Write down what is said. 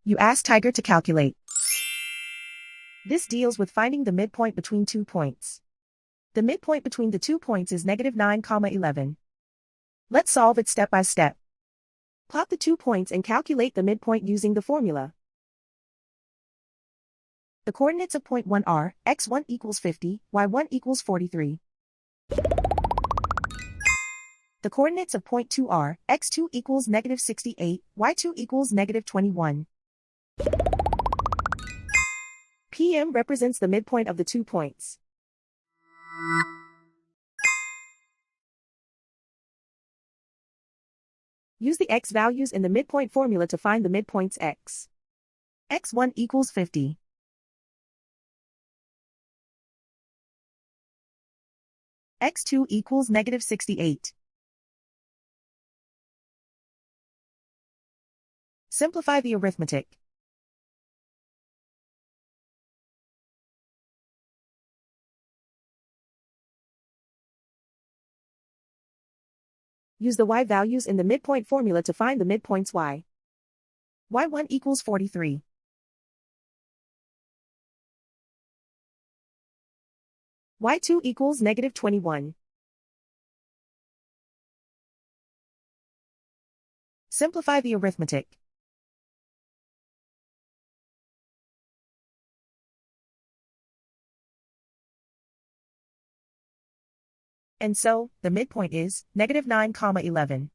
You ask Tiger to calculate. This deals with finding the midpoint between 2 points. The midpoint between the 2 points is -9, 11. Let's solve it step by step. Plot the 2 points and calculate the midpoint using the formula. The coordinates of point 1 are x1 equals 50, y1 equals 43. The coordinates of point 2 are x2 equals -68, y2 equals -21. PM represents the midpoint of the 2 points. Use the x values in the midpoint formula to find the midpoints x. x1 equals 50. x2 equals -68. Simplify the arithmetic. Use the y values in the midpoint formula to find the midpoints y. y1 equals 43. y2 equals -21. Simplify the arithmetic. And so, the midpoint is -9, 11.